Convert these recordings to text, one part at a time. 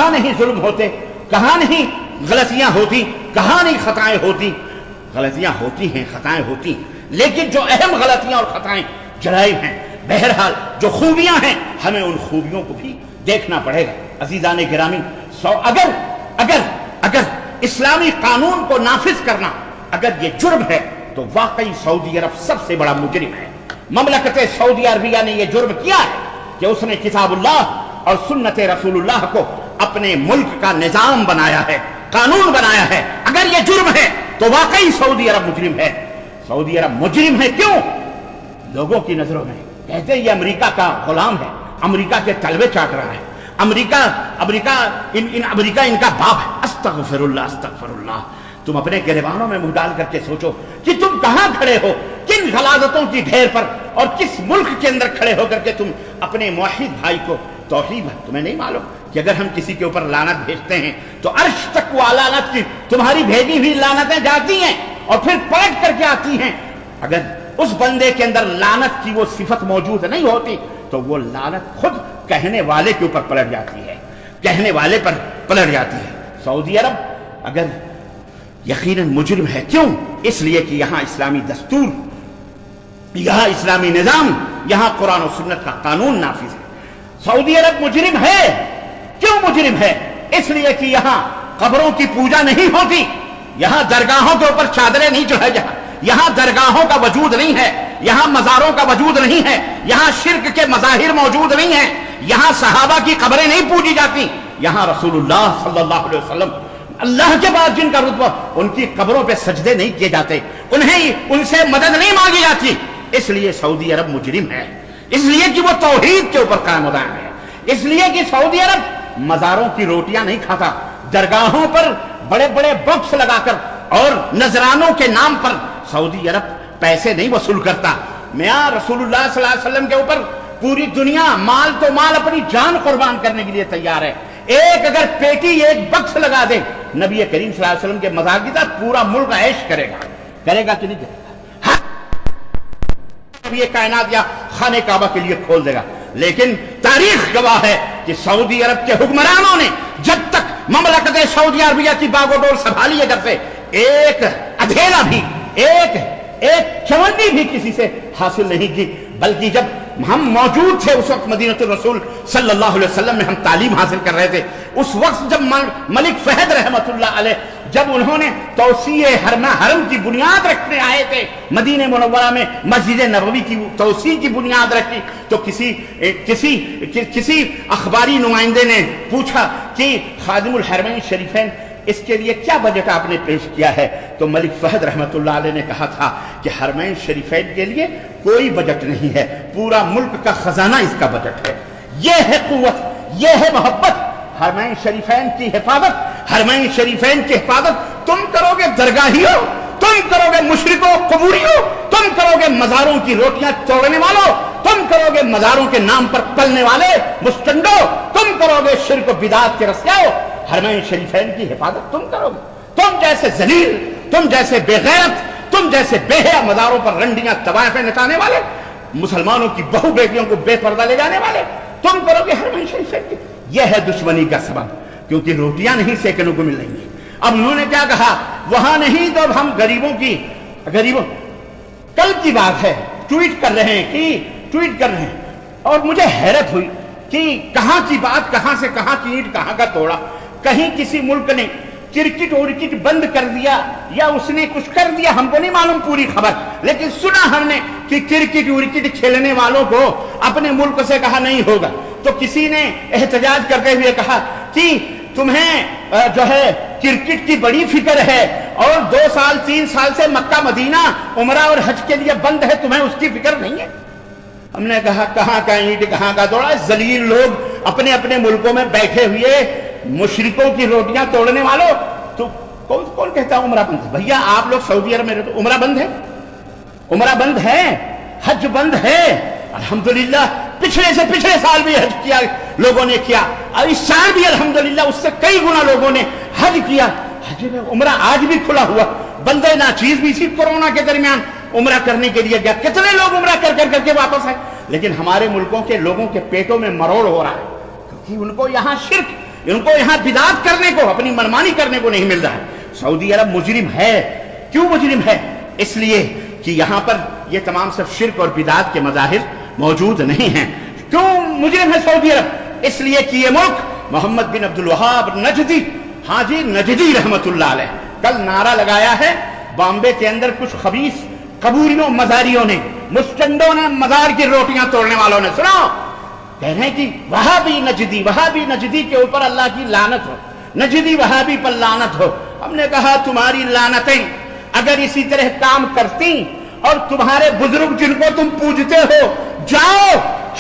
کہاں نہیں ظلم ہوتے، کہاں نہیں غلطیاں ہوتی، کہاں نہیں خطائیں ہوتی. غلطیاں ہوتی ہیں، خطائیں ہوتی ہیں، لیکن جو اہم غلطیاں اور خطائیں جرائم ہیں، بہرحال جو خوبیاں ہیں ہمیں ان خوبیوں کو بھی دیکھنا پڑے گا. عزیزان گرامی، اگر اسلامی قانون کو نافذ کرنا اگر یہ جرم ہے تو واقعی سعودی عرب سب سے بڑا مجرم ہے. مملکت سعودی عربیہ نے یہ جرم کیا ہے کہ اس نے کتاب اللہ اور سنت رسول اللہ کو اپنے ملک کا نظام بنایا ہے، قانون بنایا ہے. اگر یہ جرم ہے تو واقعی سعودی عرب مجرم ہے. سعودی عرب مجرم ہے کیوں؟ لوگوں کی نظروں میں کہتے ہیں یہ امریکہ کا غلام ہے، امریکہ کے تلوے چاٹ رہا ہے، امریکہ ان کا باپ ہے. استغفر اللہ. تم اپنے گریبانوں میں منہ ڈال کر کے سوچو کہ تم کہاں کھڑے ہو، کن غلاظتوں کی ڈھیر پر اور کس ملک کے اندر کھڑے ہو کر کے تم اپنے موحد بھائی کو توحید ہے. تمہیں نہیں معلوم کہ اگر ہم کسی کے اوپر لعنت بھیجتے ہیں تو عرش تک وہ لعنت کی تمہاری بھیجی ہوئی لعنتیں جاتی ہیں اور پھر پلٹ کر کے آتی ہیں. اگر اس بندے کے اندر لعنت کی وہ صفت موجود نہیں ہوتی تو وہ لعنت خود کہنے والے کے اوپر پلٹ جاتی ہے، کہنے والے پر پلٹ جاتی ہے. سعودی عرب اگر یقیناً مجرم ہے، کیوں؟ اس لیے کہ یہاں اسلامی دستور، یہاں اسلامی نظام، یہاں قرآن و سنت کا قانون نافذ ہے. سعودی عرب مجرم ہے. کیوں مجرم ہے؟ اس لیے کہ یہاں قبروں کی پوجا نہیں ہوتی، یہاں درگاہوں کے اوپر چادریں نہیں چڑھائی جاتی، یہاں درگاہوں کا وجود نہیں ہے، یہاں مزاروں کا وجود نہیں ہے، یہاں شرک کے مظاہر موجود نہیں ہیں، یہاں صحابہ کی قبریں نہیں پوجی جاتی، یہاں رسول اللہ صلی اللہ علیہ وسلم اللہ کے بعد جن کا رتبہ، ان کی قبروں پہ سجدے نہیں کیے جاتے، ان سے مدد نہیں مانگی جاتی. اس لیے سعودی عرب مجرم ہے، اس لیے کہ وہ توحید کے اوپر قائم و دائم ہے، اس لیے کہ سعودی عرب مزاروں کی روٹیاں نہیں کھاتا، درگاہوں پر بڑے بڑے باکس لگا کر اور نذرانوں کے نام پر سعودی عرب پیسے نہیں وصول کرتا. میاں رسول اللہ صلی اللہ علیہ وسلم کے اوپر پوری دنیا مال تو مال اپنی جان قربان کرنے کے لیے تیار ہے. ایک اگر پیٹی ایک بکس لگا دے نبی کریم صلی اللہ علیہ وسلم کے مزار کی طرح پورا ملک عیش کرے گا کہ نہیں کرے گا؟ یہ کائنات یا خانہ کعبہ کے لیے کھول دے گا. لیکن تاریخ گواہ ہے کہ سعودی عرب کے حکمرانوں نے جب تک مملکت سعودی عربیہ کی باغ و ڈور سنبھالی ہے، جب سے ایک ادھیلا بھی، ایک چونی بھی کسی سے حاصل نہیں کی. بلکہ جب ہم موجود تھے اس وقت مدینہ الرسول صلی اللہ علیہ وسلم میں ہم تعلیم حاصل کر رہے تھے، اس وقت جب ملک فہد رحمت اللہ علیہ جب انہوں نے توسیع حرم کی بنیاد رکھنے آئے تھے، مدینہ منورہ میں مسجد نبوی کی توسیع کی بنیاد رکھی، تو کسی اخباری نمائندے نے پوچھا کہ خادم الحرمین شریفین اس کے لیے کیا بجٹ آپ نے پیش کیا ہے؟ تو ملک فہد رحمت اللہ علیہ نے کہا تھا کہ حرمین شریفین کے لیے کوئی بجٹ نہیں ہے، پورا ملک کا خزانہ اس کا بجٹ ہے. یہ ہے قوت، یہ ہے محبت. حرمین شریفین کی حفاظت، حرمین شریفین کی حفاظت تم کرو گے درگاہیوں، تم کرو گے مشرکوں قبوریوں، تم کرو گے مزاروں کی روٹیاں توڑنے والوں، تم کرو گے مزاروں کے نام پر پلنے والے مستنڈوں، تم کرو گے شرک و بدعت کے رسیاؤ. حرمین شریفین کی حفاظت تم کرو گے. تم جیسے ذلیل، تم جیسے بے غیرت، تم جیسے بے حیا مزاروں پر رنڈیاں طوائفیں نچانے والے، مسلمانوں کی بہو بیٹیوں کو بے پردہ لے جانے والے، تم کرو گے حرمین شریفین کی. یہ ہے دشمنی کا سبب، کیونکہ روٹیاں نہیں سیکنے کو مل رہی ہیں. اب انہوں نے کیا کہا، وہاں نہیں تو ہم غریبوں کل کی بات ہے ٹویٹ کر رہے ہیں اور مجھے حیرت ہوئی کہ کہاں کی بات، کہاں سے کہاں کی اینٹ کہاں کا توڑا. کہیں کسی ملک نے کرکٹ ورکٹ بند کر دیا یا اس نے کچھ کر دیا، ہم کو نہیں معلوم پوری خبر، لیکن سنا ہم نے کہ کرکٹ ورکٹ کھیلنے والوں کو اپنے ملک سے کہا نہیں ہوگا. تو کسی نے احتجاج کرتے ہوئے کہا کہ تمہیں جو ہے کرکٹ کی بڑی فکر ہے اور 2 سال 3 سال سے مکہ مدینہ عمرہ اور حج کے لیے بند ہے، تمہیں اس کی فکر نہیں ہے. ہم نے کہا کہاں کا اینٹ کہاں کا توڑا. ذلیل لوگ اپنے اپنے ملکوں میں بیٹھے ہوئے مشرکوں کی روٹیاں توڑنے والوں. تو کون کہتا ہے عمرہ بند ہے؟ بھیا آپ لوگ سعودی عرب میں رہتے، عمرہ بند ہے، عمرہ بند ہے، حج بند ہے. الحمدللہ پچھلے سے پچھلے سال بھی حج کیا لوگوں نے کیا، اور اس سال بھی الحمدللہ اس سے کئی گنا لوگوں نے حج کیا. حج میں عمرہ آج بھی کھلا ہوا. بندے ناچیز بھی اسی کورونا کے درمیان عمرہ کرنے کے لیے گیا، کتنے لوگ عمرہ کر کے واپس آئے. لیکن ہمارے ملکوں کے لوگوں کے پیٹوں میں مروڑ ہو رہا ہے، کیونکہ ان کو یہاں شرک ان کو یہاں بدعت کرنے کو، اپنی منمانی کرنے کو نہیں مل رہا ہے۔ سعودی عرب مجرم ہے۔ کیوں مجرم ہے؟ اس لیے کہ یہاں پر یہ تمام سب شرک اور بدعت کے مظاہر موجود نہیں ہیں۔ کیوں مجرم ہے سعودی عرب؟ اس لیے کہ یہ ملک محمد بن عبد الوہاب نجدی، ہاں جی نجدی رحمت اللہ علیہ، کل نعرہ لگایا ہے بامبے کے اندر کچھ خبیث قبوریوں مزاریوں نے، مسٹنڈوں نے، مزار کی روٹیاں توڑنے والوں نے، سنو کہہ رہے ہیں کہ وہابی نجدی، وہابی نجدی کے اوپر اللہ کی لعنت ہو، نجدی وہابی پر لعنت ہو۔ ہم نے کہا تمہاری لعنتیں اگر اسی طرح کام کرتی اور تمہارے بزرگ جن کو تم پوجتے ہو، جاؤ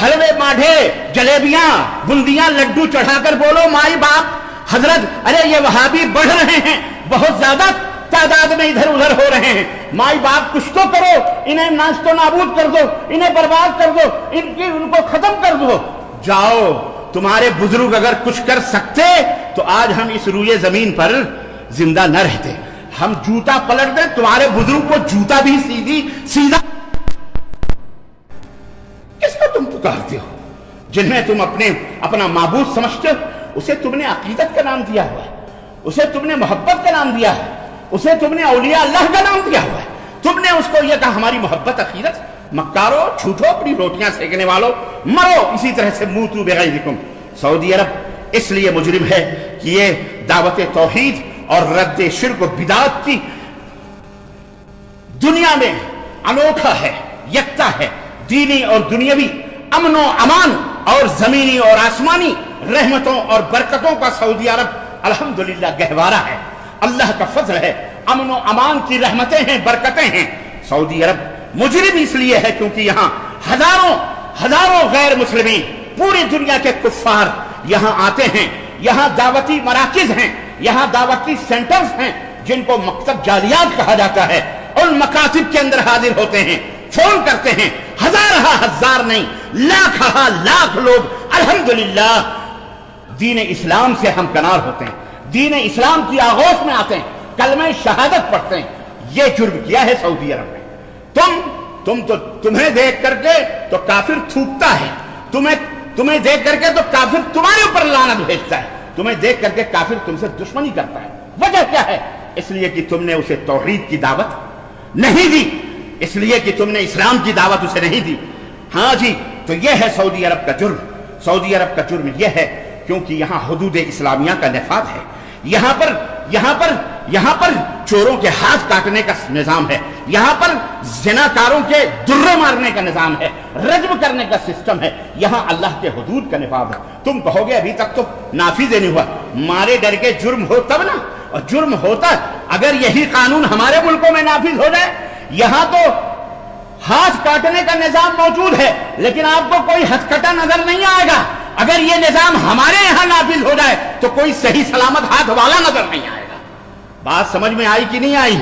حلوے ماڈھے جلیبیاں بندیاں لڈو چڑھا کر بولو مائی باپ حضرت ارے یہ وہابی بڑھ رہے ہیں، بہت زیادہ تعداد میں ادھر ادھر ہو رہے ہیں، مائی باپ کچھ تو کرو، انہیں ناست و نابود کر دو، انہیں برباد کر دو، ان کو ختم کر دو۔ جاؤ، تمہارے بزرگ اگر کچھ کر سکتے تو آج ہم اس روئے زمین پر زندہ نہ رہتے۔ ہم جوتا پلٹ دیں، تمہارے بزرگ کو جوتا بھی سیدھا کس کو تم پکارتے ہو؟ جنہیں تم اپنا معبود سمجھتے ہو، اسے تم نے عقیدت کا نام دیا ہوا ہے، اسے تم نے محبت کا نام دیا ہے، اسے تم نے اولیاء اللہ کا نام دیا ہوا ہے۔ تم نے اس کو یہ کہا ہماری محبت عقیدت، مکارو جھوٹو اپنی روٹیاں سیکنے والوں، مرو اسی طرح سے موتو بغیظکم۔ سعودی عرب اس لیے مجرم ہے کہ یہ دعوت توحید اور رد شرک و بدعت کی دنیا میں انوکھا ہے، یکتا ہے، دینی اور دنیاوی امن و امان اور زمینی اور آسمانی رحمتوں اور برکتوں کا سعودی عرب الحمدللہ گہوارہ ہے۔ اللہ کا فضل ہے، امن و امان کی رحمتیں ہیں، برکتیں ہیں۔ سعودی عرب مجرم اس لیے ہے کیونکہ یہاں ہزاروں غیر مسلمین، پوری دنیا کے کفار یہاں آتے ہیں، یہاں دعوتی مراکز ہیں، یہاں دعوتی سینٹرز ہیں جن کو مکتب جالیات کہا جاتا ہے، ان مکاتب کے اندر حاضر ہوتے ہیں، فون کرتے ہیں، ہزار نہیں لاکھ لوگ الحمدللہ دین اسلام سے ہمکنار ہوتے ہیں، دین اسلام کی آغوش میں آتے ہیں، کلمہ شہادت پڑھتے ہیں۔ یہ جرم کیا ہے سعودی عرب نے۔ تمہیں دیکھ کر کے تو کافر تھوکتا ہے، تمہیں دیکھ کر کے تو کافر تمہارے اوپر لعنت بھیجتا ہے، تمہیں دیکھ کر کے کافر تم سے دشمنی کرتا ہے۔ وجہ کیا ہے؟ اس لیے کہ تم نے اسے توحید کی دعوت نہیں دی، اس لیے کہ تم نے اسلام کی دعوت اسے نہیں دی۔ ہاں جی، تو یہ ہے سعودی عرب کا جرم۔ سعودی عرب کا جرم یہ ہے کیونکہ یہاں حدود اسلامیہ کا نفاذ ہے، یہاں پر چوروں کے ہاتھ کاٹنے کا نظام ہے، یہاں پر زناکاروں کے درے مارنے کا نظام ہے، رجم کرنے کا سسٹم ہے، یہاں اللہ کے حدود کا نفاذ ہے۔ تم کہو گے ابھی تک تو نافذ نہیں ہوا، مارے ڈر کے جرم ہو تب نا، اور جرم ہوتا اگر یہی قانون ہمارے ملکوں میں نافذ ہو جائے۔ یہاں تو ہاتھ کاٹنے کا نظام موجود ہے لیکن آپ کو کوئی ہتھکٹا نظر نہیں آئے گا۔ اگر یہ نظام ہمارے یہاں نافذ ہو جائے تو کوئی صحیح سلامت ہاتھ والا نظر نہیں آئے گا۔ بات سمجھ میں آئی کہ نہیں آئی؟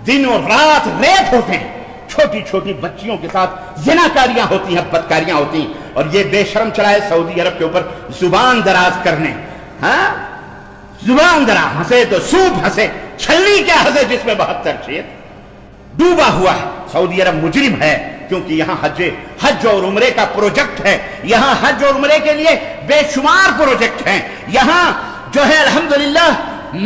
دن اور رات ریپ ہوتے ہیں، چھوٹی چھوٹی بچیوں کے ساتھ زناکاریاں ہوتی ہیں، بدکاریاں ہوتی ہیں، اور یہ بے شرم چڑھائے سعودی عرب کے اوپر زبان دراز کرنے۔ ہاں زبان دراز، ہنسے تو سوپ ہنسے، چھلنی کیا ہنسے جس میں 72 چھید ڈوبا ہوا ہے۔ سعودی عرب مجرم ہے کیونکہ یہاں حج اور عمرے کا پروجیکٹ ہے، یہاں حج اور عمرے کے لیے بے شمار پروجیکٹ ہیں، یہاں جو ہے الحمدللہ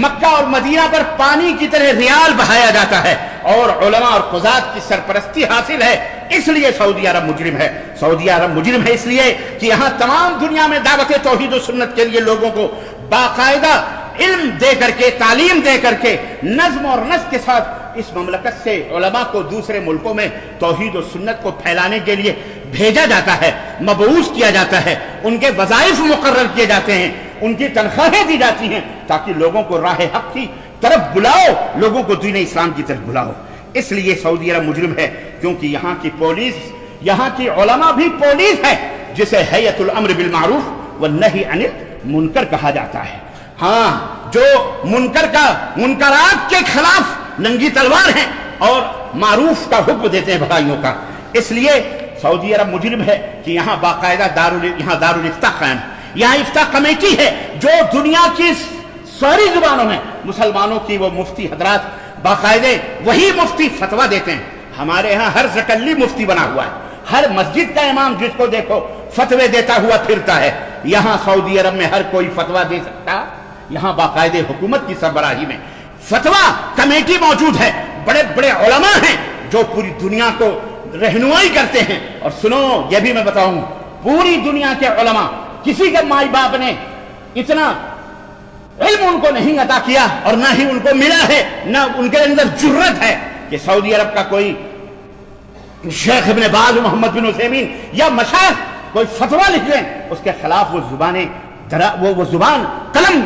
مکہ اور مدینہ پر پانی کی طرح ریال بہایا جاتا ہے، اور علماء اور قضات کی سرپرستی حاصل ہے۔ اس لیے سعودی عرب مجرم ہے۔ سعودی عرب مجرم ہے اس لیے کہ یہاں تمام دنیا میں دعوت توحید و سنت کے لیے لوگوں کو باقاعدہ علم دے کر کے، تعلیم دے کر کے، نظم اور نسق کے ساتھ اس مملکت سے علماء کو دوسرے ملکوں میں توحید و سنت کو پھیلانے کے لیے بھیجا جاتا ہے، مبعوث کیا جاتا ہے، ان کے وظائف مقرر کیے جاتے ہیں، ان کی تنخواہیں دی جاتی ہیں تاکہ لوگوں کو راہ حق کی طرف بلاؤ، لوگوں کو دین اسلام کی طرف بلاؤ۔ اس لیے سعودی عرب مجرم ہے کیونکہ یہاں کی پولیس، یہاں کی علماء بھی پولیس ہے جسے ہیئت الامر بالمعروف والنہی عن المنکر کہا جاتا ہے۔ ہاں جو منکرات کے خلاف ننگی تلوار ہیں اور معروف کا حکم دیتے ہیں بھلائیوں کا۔ اس لیے سعودی عرب مجرم ہے کہ یہاں باقاعدہ دارالافتاء قائم، یہاں افتاء کمیٹی ہے جو دنیا کی ساری زبانوں میں مسلمانوں کی وہ مفتی حضرات باقاعدے وہی مفتی فتویٰ دیتے ہیں۔ ہمارے ہاں ہر زکلی مفتی بنا ہوا ہے، ہر مسجد کا امام جس کو دیکھو فتوے دیتا ہوا پھرتا ہے۔ یہاں سعودی عرب میں ہر کوئی فتویٰ دے سکتا؟ یہاں باقاعدہ حکومت کی سربراہی میں فتویٰ کمیٹی موجود ہے، بڑے بڑے علماء ہیں جو پوری دنیا کو رہنمائی کرتے ہیں. اور سنو یہ بھی میں بتاؤں، پوری دنیا کے علماء، کسی کے مائی باپ نے اتنا علم ان کو نہیں عطا کیا اور نہ ہی ان کو ملا ہے، نہ ان کے اندر جرت ہے کہ سعودی عرب کا کوئی شیخ ابن باز، محمد بن عثیمین یا مشائخ کوئی فتویٰ لکھ لیں اس کے خلاف وہ زبان قلم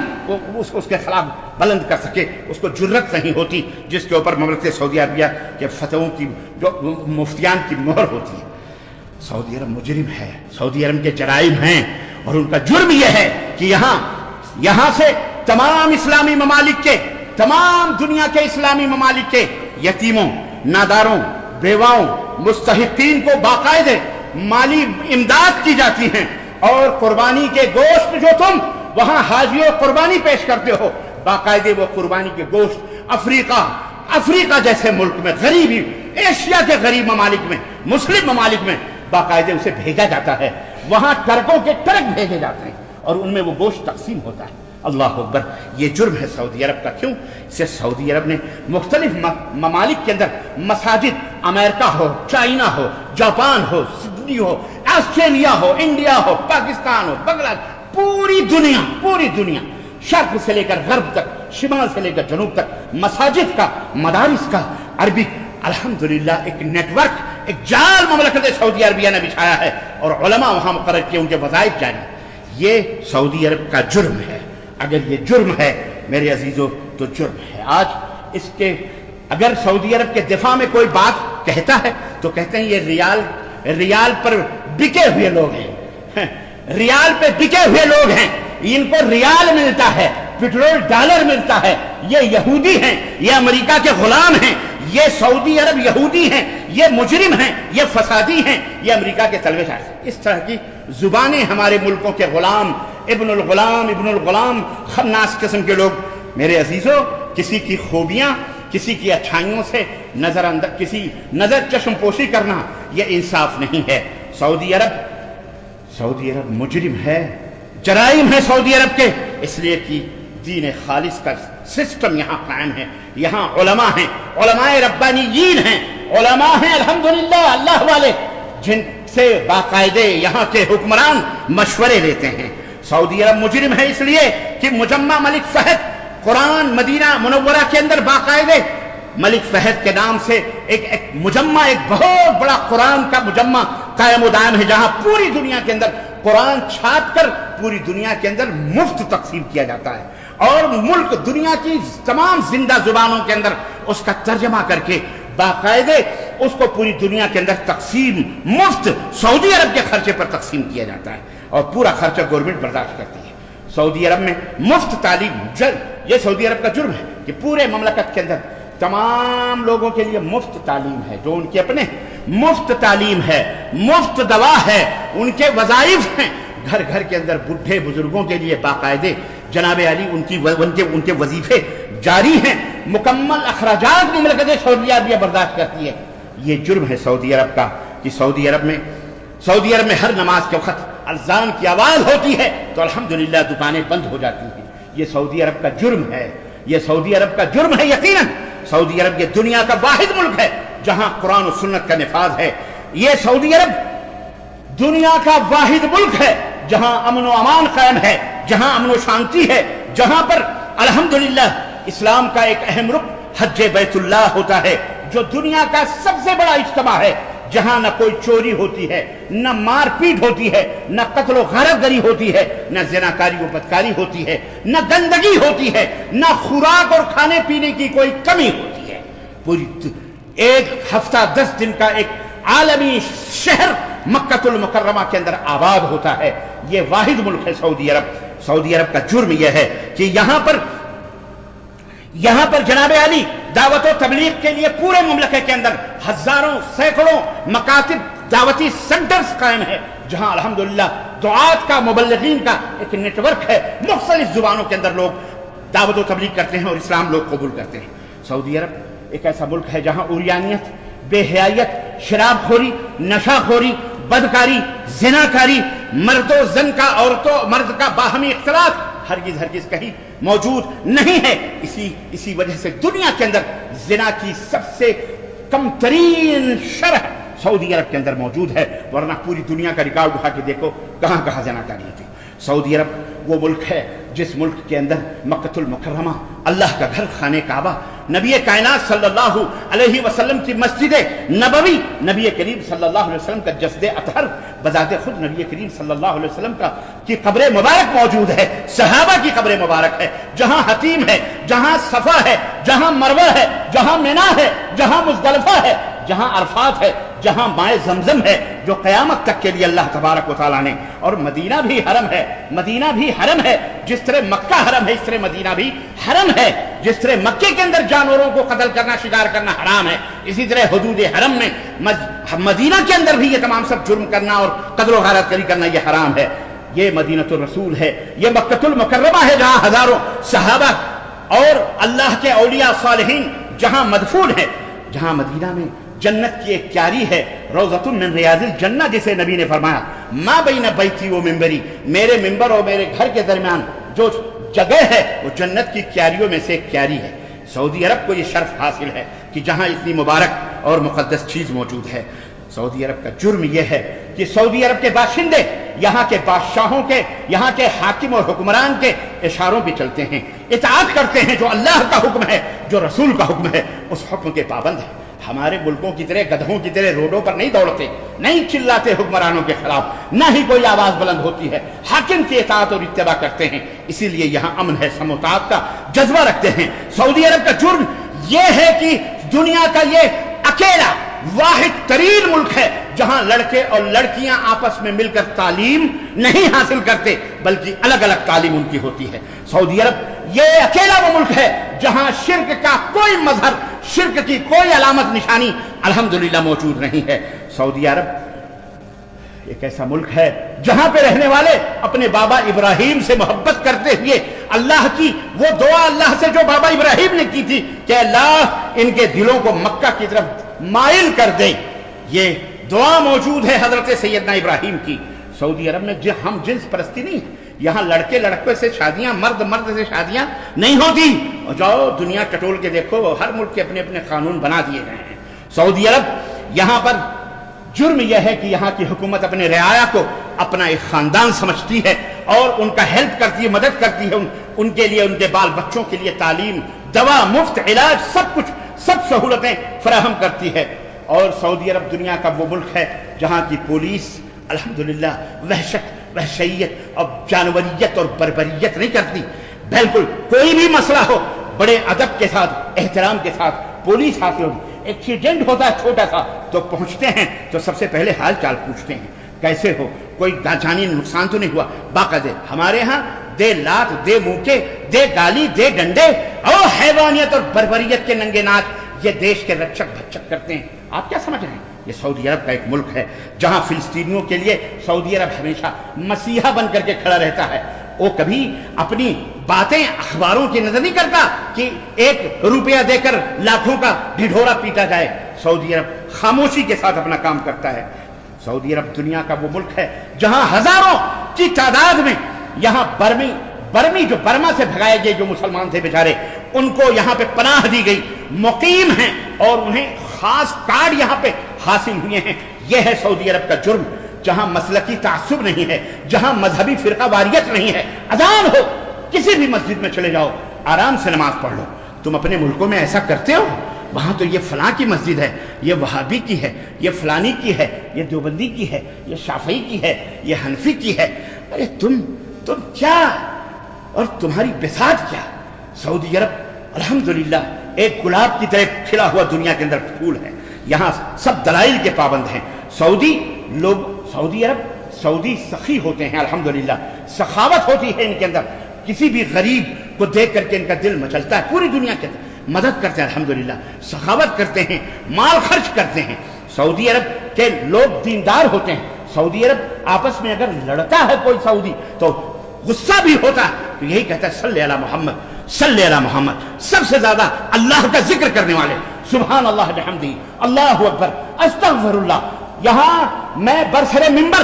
اس کے خلاف بلند کر سکے. اس کو جرت نہیں ہوتی جس کے اوپر مملکت سعودی عربیہ کے فتووں کی جو مفتیان کی مہر ہوتی ہے. سعودی عرب مجرم ہے، سعودی عرب کے جرائم ہیں، اور ان کا جرم یہ ہے کہ یہاں سے تمام اسلامی ممالک کے، تمام دنیا کے اسلامی ممالک کے یتیموں، ناداروں، بیواؤں، مستحقین کو باقاعدہ مالی امداد کی جاتی ہیں. اور قربانی کے گوشت جو تم وہاں حاجیوں قربانی پیش کرتے ہو، باقاعدہ وہ قربانی کے گوشت افریقہ جیسے ملک میں، غریبی ایشیا کے غریب ممالک میں، مسلم ممالک میں باقاعدہ اسے بھیجا جاتا ہے. وہاں ٹرکوں کے ٹرک بھیجے جاتے ہیں اور ان میں وہ گوشت تقسیم ہوتا ہے. اللہ اکبر. یہ جرم ہے سعودی عرب کا. کیوں؟ اسے سعودی عرب نے مختلف ممالک کے اندر مساجد، امریکہ ہو، چائنا ہو، جاپان ہو، سڈنی ہو، آسٹریلیا ہو، انڈیا ہو، پاکستان ہو، بنگلہ، پوری دنیا شرق سے لے کر غرب تک، شمال سے لے کر جنوب تک مساجد کا، مدارس کا، عربی الحمدللہ ایک نیٹ ورک، ایک جال مملکت سعودی عربیہ نے بچھایا ہے اور علماء وہاں مقرر کیے، ان کے وظائف جاری. یہ سعودی عرب کا جرم ہے. اگر یہ جرم ہے میرے عزیزو تو جرم ہے. آج اس کے اگر سعودی عرب کے دفاع میں کوئی بات کہتا ہے تو کہتے ہیں یہ ریال پر بکے ہوئے لوگ ہیں، ریال پہ بکے ہوئے لوگ ہیں، ان کو ریال ملتا ہے، پٹرول ڈالر ملتا ہے، یہ یہودی ہیں، یہ امریکہ کے غلام ہیں، یہ سعودی عرب یہودی ہیں، یہ مجرم ہیں، یہ فسادی ہیں، یہ امریکہ کے تلوے شاہ ہیں. اس طرح کی زبانیں ہمارے ملکوں کے غلام، ابن الغلام خناس قسم کے لوگ. میرے عزیزو، کسی کی خوبیاں، کسی کی اچھائیوں سے کسی نظر چشم پوشی کرنا یہ انصاف نہیں ہے. سعودی عرب مجرم ہے، جرائم ہے سعودی عرب کے، اس لیے کہ دین خالص کا سسٹم یہاں قائم ہے. یہاں علماء ہیں، علماء ربانیین ہیں، علماء ہیں الحمدللہ اللہ والے، جن سے باقاعدہ یہاں کے حکمران مشورے لیتے ہیں. سعودی عرب مجرم ہے اس لیے کہ مجمع ملک فہد، قرآن مدینہ منورہ کے اندر باقاعدہ ملک فہد کے نام سے ایک مجمع، ایک بہت بڑا قرآن کا مجمع قائم و دائم ہے، جہاں پوری دنیا کے اندر قرآن چھاپ کر پوری دنیا کے اندر مفت تقسیم کیا جاتا ہے، اور ملک دنیا کی تمام زندہ زبانوں کے اندر اس کا ترجمہ کر کے باقاعدہ اس کو پوری دنیا کے اندر تقسیم مفت سعودی عرب کے خرچے پر تقسیم کیا جاتا ہے، اور پورا خرچہ گورنمنٹ برداشت کرتی ہے. سعودی عرب میں مفت تعلیم، یہ سعودی عرب کا جرم ہے کہ پورے مملکت کے اندر تمام لوگوں کے لیے مفت تعلیم ہے، جو ان کے اپنے مفت تعلیم ہے، مفت دوا ہے، ان کے وظائف ہیں. گھر گھر کے اندر بڈھے بزرگوں کے لیے باقاعدہ جناب علی ان کے وظیفے جاری ہیں، مکمل اخراجات مملکت سعودی عربیہ برداشت کرتی ہے. یہ جرم ہے سعودی عرب کا کہ سعودی عرب میں ہر نماز کے وقت اذان کی آواز ہوتی ہے تو الحمدللہ دکانیں بند ہو جاتی ہیں. یہ سعودی عرب کا جرم ہے، یہ سعودی عرب کا جرم ہے. یقیناً سعودی عرب یہ دنیا کا واحد ملک ہے جہاں قرآن و سنت کا نفاذ ہے. یہ سعودی عرب دنیا کا واحد ملک ہے جہاں امن و امان قائم ہے، جہاں امن و شانتی ہے، جہاں پر الحمدللہ اسلام کا ایک اہم رکن حج بیت اللہ ہوتا ہے، جو دنیا کا سب سے بڑا اجتماع ہے، جہاں نہ کوئی چوری ہوتی ہے، نہ مار پیٹ ہوتی ہے، نہ قتل و غارت گری ہوتی ہے، نہ زناکاری و بدکاری ہوتی ہے، نہ گندگی ہوتی ہے، نہ خوراک اور کھانے پینے کی کوئی کمی ہوتی ہے. پوری ایک ہفتہ 10 دن کا ایک عالمی شہر مکہ المکرمہ کے اندر آباد ہوتا ہے. یہ واحد ملک ہے سعودی عرب. سعودی عرب کا جرم یہ ہے کہ یہاں پر جناب علی دعوت و تبلیغ کے لیے پورے مملکت کے اندر ہزاروں سینکڑوں مکاتب دعوتی سینٹرز قائم ہے، جہاں الحمدللہ دعات کا، مبلغین کا ایک نیٹ ورک ہے. مختلف زبانوں کے اندر لوگ دعوت و تبلیغ کرتے ہیں اور اسلام لوگ قبول کرتے ہیں. سعودی عرب ایک ایسا ملک ہے جہاں عریانیت، بے حیائیت، شراب خوری، نشہ خوری، بدکاری، زناکاری، مرد و زن کا، عورت و مرد کا باہمی اختلاط ہرگز کہیں موجود نہیں ہے۔ اسی وجہ سے دنیا کے اندر زنا کی سب سے کم ترین شرح سعودی عرب کے اندر موجود ہے، ورنہ پوری دنیا کا ریکارڈ اٹھا کے دیکھو کہاں کہاں زنا کاری تھی۔ سعودی عرب وہ ملک ہے جس ملک کے اندر مکۃ المکرمہ، اللہ کا گھر، خانہ کعبہ، نبی کائنات صلی اللہ علیہ وسلم کی مسجد نبوی، نبی کریم صلی اللہ علیہ وسلم کا جسد اطہر، بذات خود نبی کریم صلی اللہ علیہ وسلم کی قبر مبارک موجود ہے، صحابہ کی قبر مبارک ہے، جہاں حتیم ہے، جہاں صفا ہے، جہاں مروہ ہے، جہاں منا ہے، جہاں مزدلفہ ہے، جہاں عرفات ہے، جہاں مائے زمزم ہے، جو قیامت تک کے لیے اللہ تبارک و تعالیٰ نے، اور مدینہ بھی حرم ہے، مدینہ بھی حرم ہے، جس طرح مکہ حرم ہے اس طرح مدینہ بھی حرم ہے، جس طرح مکے کے اندر جانوروں کو قتل کرنا، شکار کرنا حرام ہے، اسی طرح حدود حرم میں مدینہ کے اندر بھی یہ تمام سب جرم کرنا اور قتل و غارت کاری کرنا یہ حرام ہے۔ یہ مدینہ الرسول ہے، یہ مکۃ المکرمہ ہے، جہاں ہزاروں صحابہ اور اللہ کے اولیاء صالحین جہاں مدفون ہیں، جہاں مدینہ میں جنت کی ایک کیاری ہے، روضۃ من ریاض الجنہ، جسے نبی نے فرمایا ما بین بیتی و منبری، میرے منبر اور میرے گھر کے درمیان جو جگہ ہے وہ جنت کی کیاریوں میں سے ایک کیاری ہے۔ سعودی عرب کو یہ شرف حاصل ہے کہ جہاں اتنی مبارک اور مقدس چیز موجود ہے۔ سعودی عرب کا جرم یہ ہے کہ سعودی عرب کے باشندے یہاں کے بادشاہوں کے، یہاں کے حاکم اور حکمران کے اشاروں پہ چلتے ہیں، اطاعت کرتے ہیں، جو اللہ کا حکم ہے، جو رسول کا حکم ہے اس حکم کے پابند ہیں۔ ہمارے ملکوں کی طرح گدھوں کی طرح روڈوں پر نہیں دوڑتے، نہیں چلاتے حکمرانوں کے خلاف، نہ ہی کوئی آواز بلند ہوتی ہے، حاکم کی اطاعت اور اتباع کرتے ہیں، اسی لیے یہاں امن ہے، سموتات کا جذبہ رکھتے ہیں۔ سعودی عرب کا جرم یہ ہے کہ دنیا کا یہ اکیلا واحد ترین ملک ہے جہاں لڑکے اور لڑکیاں آپس میں مل کر تعلیم نہیں حاصل کرتے بلکہ الگ الگ تعلیم ان کی ہوتی ہے۔ سعودی عرب یہ اکیلا وہ ملک ہے جہاں شرک کا کوئی مظہر، شرک کی کوئی علامت نشانی الحمدللہ موجود نہیں ہے۔ سعودی عرب ایک ایسا ملک ہے جہاں پہ رہنے والے اپنے بابا ابراہیم سے محبت کرتے ہوئے اللہ کی وہ دعا اللہ سے جو بابا ابراہیم نے کی تھی کہ اللہ ان کے دلوں کو مکہ کی طرف مائل کر دے، یہ دعا موجود ہے حضرت سیدنا ابراہیم کی۔ سعودی عرب میں ہم جنس پرستی نہیں، یہاں لڑکے لڑکے سے شادیاں، مرد مرد سے شادیاں نہیں ہوتی۔ اور جاؤ دنیا ٹٹول کے دیکھو، ہر ملک کے اپنے اپنے قانون بنا دیے گئے ہیں۔ سعودی عرب یہاں پر جرم یہ ہے کہ یہاں کی حکومت اپنے رعایا کو اپنا ایک خاندان سمجھتی ہے اور ان کا ہیلپ کرتی ہے، مدد کرتی ہے، ان کے لیے، ان کے بال بچوں کے لیے تعلیم، دوا، مفت علاج، سب کچھ، سب سہولتیں فراہم کرتی ہے۔ اور سعودی عرب دنیا کا وہ ملک ہے جہاں کی پولیس الحمدللہ وحشت، وحشیت اور جانوریت اور بربریت نہیں کرتی، بالکل کوئی بھی مسئلہ ہو بڑے ادب کے ساتھ، احترام کے ساتھ پولیس حاصل ہوتی۔ ایکسیڈنٹ ہوتا ہے چھوٹا سا تو پہنچتے ہیں تو سب سے پہلے حال چال پوچھتے ہیں، کیسے ہو، کوئی جانی نقصان تو نہیں ہوا، باقاعدہ ہمارے ہاں دے لات، دے موکے، دے گالی، دے ڈنڈے اور حیوانیت اور بربریت کے ننگے ناچ یہ دیش کے رکشک بھچک کرتے ہیں۔ آپ کیا سمجھ رہے ہیں؟ یہ سعودی عرب کا ایک ملک ہے جہاں فلسطینیوں کے لیے سعودی عرب ہمیشہ مسیحا بن کر کے کھڑا رہتا ہے۔ وہ کبھی اپنی باتیں اخباروں کی نظر نہیں کرتا کہ 1 روپیہ دے کر لاکھوں کا ڈھڈورا پیٹا جائے۔ سعودی عرب خاموشی کے ساتھ اپنا کام کرتا ہے۔ سعودی عرب دنیا کا وہ ملک ہے جہاں ہزاروں کی تعداد میں یہاں برمی جو برما سے بھگائے گئے جو مسلمان تھے بیچارے، ان کو یہاں پہ پناہ دی گئی، مقیم ہیں اور انہیں خاص کارڈ یہاں پہ حاصل ہوئے ہیں۔ یہ ہے سعودی عرب کا جرم، جہاں مسلکی تعصب نہیں ہے، جہاں مذہبی فرقہ واریت نہیں ہے۔ اذان ہو کسی بھی مسجد میں چلے جاؤ، آرام سے نماز پڑھ لو۔ تم اپنے ملکوں میں ایسا کرتے ہو؟ وہاں تو یہ فلاں کی مسجد ہے، یہ وہابی کی ہے، یہ فلانی کی ہے، یہ دیوبندی کی ہے، یہ شافعی کی ہے، یہ حنفی کی ہے۔ ارے تم کیا اور تمہاری بساط کیا؟ سعودی عرب الحمدللہ ایک گلاب کی طرح کھلا ہوا دنیا کے اندر پھول ہے، یہاں سب دلائل کے پابند ہیں۔ سعودی عرب سعودی سخی ہوتے ہیں، الحمدللہ سخاوت ہوتی ہے ان کے اندر، کسی بھی غریب کو دیکھ کر کے ان کا دل مچلتا ہے، پوری دنیا کے اندر مدد کرتے ہیں، الحمدللہ سخاوت کرتے ہیں، مال خرچ کرتے ہیں۔ سعودی عرب کے لوگ دیندار ہوتے ہیں۔ سعودی عرب آپس میں اگر لڑتا ہے کوئی سعودی تو غصہ بھی ہوتا ہے تو یہی کہتا ہے صلی علی محمد، صلی علی محمد۔ سب سے زیادہ اللہ کا ذکر کرنے والے سبحان اللہ بحمدہ، اللہ اکبر، استغفر اللہ۔ یہاں میں برسر منبر